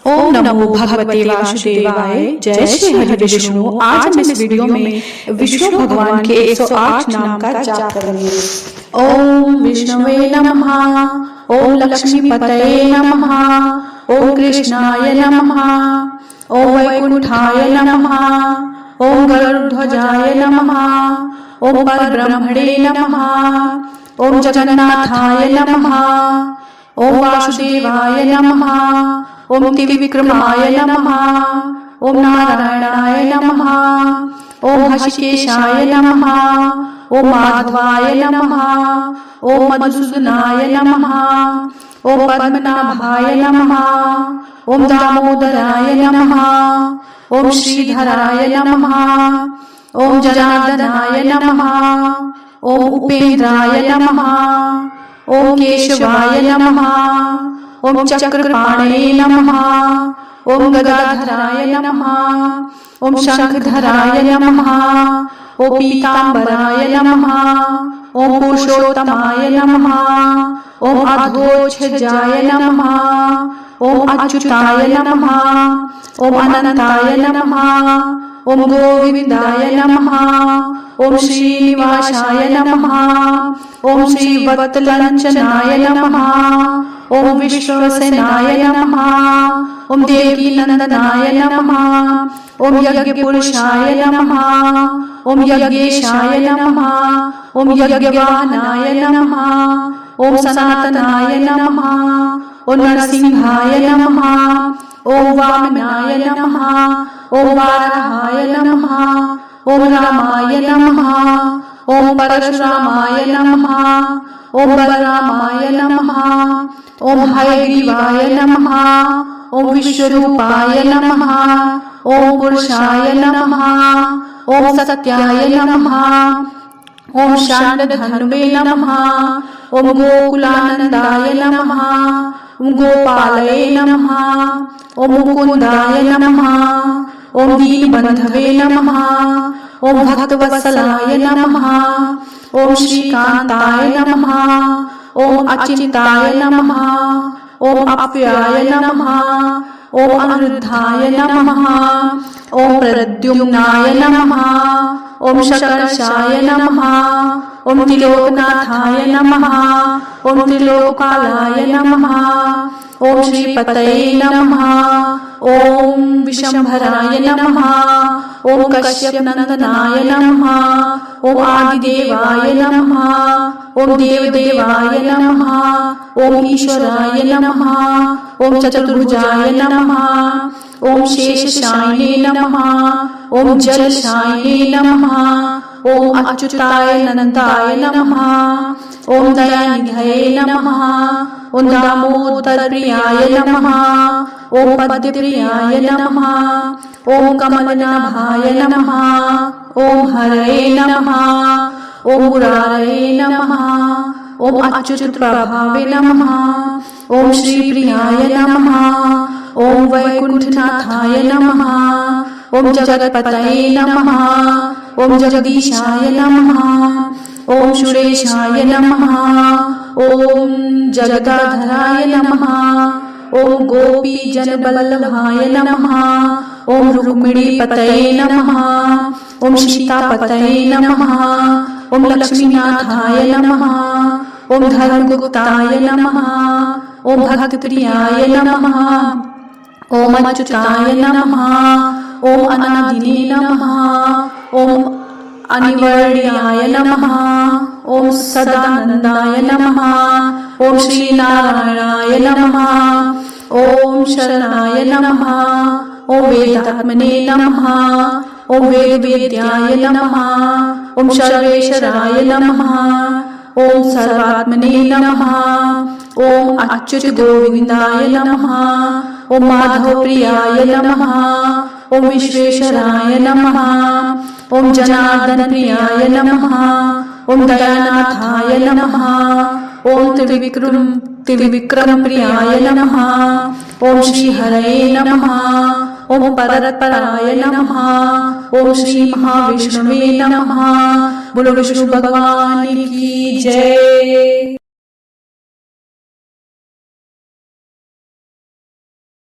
ओम नमो भगवते वासुदेवाय। जय श्री हरि विष्णु। आज हम इस वीडियो में विष्णु भगवान के 108 नाम का जाप करेंगे। ओम विष्णुवे नमः, ओम लक्ष्मीपतये नमः, ओम कृष्णाय नमः, ओम वैकुंठाय नमः, ओम गरुड़ध्वजाय नमः, ओम परब्रह्मणे नमः, ओम जगन्नाथाय नमः, ओम वासुदेवाय नमः, ओम त्रिविक्रमाय नमः, ओम नारायणाय नमः, ओम हषिकेशाय नमः, ओम माधवाय नमः, ओम मधुसूदनाय नमः, ओम पद्मनाभाय नमः, ओम दामोदराय नमः, ओम श्रीधराय नमः, ओम जनार्दनाय नमः, ओम उपेन्द्राय नमः, ओम केशवाय नमः, ओम चक्रपाणये नमः, ओम गदाधराय नमः, ओम शंखधराय नमः, ओम पीतांबराय नमः, ओम पुरुषोत्तमाय नमः, ओम अधोक्षजाय नमः, ओम अच्युताय नमः, ओम अनंताय नमः, ओम गोविंदाय नमः, ओम श्रीनिवासाय नमः, ओम श्रीवत्सलांचनाय नमः, ओम विश्वसेनाय नमः, ओम देवकीनंदनाय नमः, ओम यज्ञपुरुषाय नमः, ओम यज्ञेशाय नमः, ओम यज्ञवाहनाय नमः, ओम सनातनाय नमः, ओम नरसिंहाय नमः, ओम वामनाय नमः, ओम वाराहाय नमः, ओम रामाय नमः, ओम परशुरामाय नमः, ओम बलरामाय नमः, ओम हयग्रीवाय नमः, ओम विश्वरूपाय नमः, ओम पुरुषाय नमः, ओम सत्याय नमः, ओम शांतधन्वे नमः, ओम गोकुलानंदाय नमः, ओम गोपालये नमः, ओम मुकुंदाय नमः, ओम दीनबंधवे नमः, ओम भक्तवत्सलाय नमः, ओम श्रीकांताय नमः, ओम अचिंताय नमः, ओम अप्याय नमः, ओम अनिरुद्धाय नमः, ओम प्रद्युम्नाय नमः, ओम शकर्षाय नमः, ओम त्रिलोकनाथाय नमः, ओम त्रिलोकालय नमः, ओम श्रीपतये नमः, ओम विशंभराय नमः, ओम कश्यपनंदनाय नमः, ओम आदिदेवाय नमः, ओम देवदेवाय नमः, ओम ईश्वराय नमः, ओम चतुर्भुजाय नमः, ओम शेषशायिने नमः, ओम जलशायिने नमः, ओम अच्युताय नंदाय नमः, ओम दयानिधये नमः, ओम दामोदरप्रियाय नमः, ओम पद्मप्रियाय नमः, ओम कमलनाभाय नमः, ओम हरये नमः, ओम मुरारये नमः, ओम अच्युत प्रभावे नमः, ओम श्रीप्रियाय नमः, ओम वैकुंठनाथाय नमः, ओम जगत्पतये नमः, ओम जगदीशाय नमः, ओम सुरेशाय नमः, ओम जगदाधराय नमः, ओम गोपी जनवल्लभाय नमः, ओम रुक्मिणीपतये नमः, ओम सीतापतये नमः, ओम लक्ष्मीनाथाय नमः, ओम धर्मगुप्ताय नमः, ओम भक्तप्रियाय नमः, ओम अच्युताय नमः, ओम अनादिने नमः, ओम अनिवर्ण्याय नमः, ओम सदानंदाय नमः, ओम श्रीनारायणाय नमः, ओम शरणाय नमः, ओम वेदात्मने नमः, ओम वेदवेद्याय नमः, ओम सर्वेश्वराय नमः, ओम सर्वात्मने नमः, ओम अच्युत गोविंदाय नमः, ओम माधवप्रियाय नमः, ओम विश्वेश्वराय नमः, ओम जनार्दन प्रियाय नमः, ओम दयानाथाय नमः, ओम त्रिविक्रम प्रियाय नमः, ओम श्रीहरये नमः, ओम परत्पराय नमः, ओम श्री महाविष्णुवे नमः। बोलो विष्णु भगवान की जय।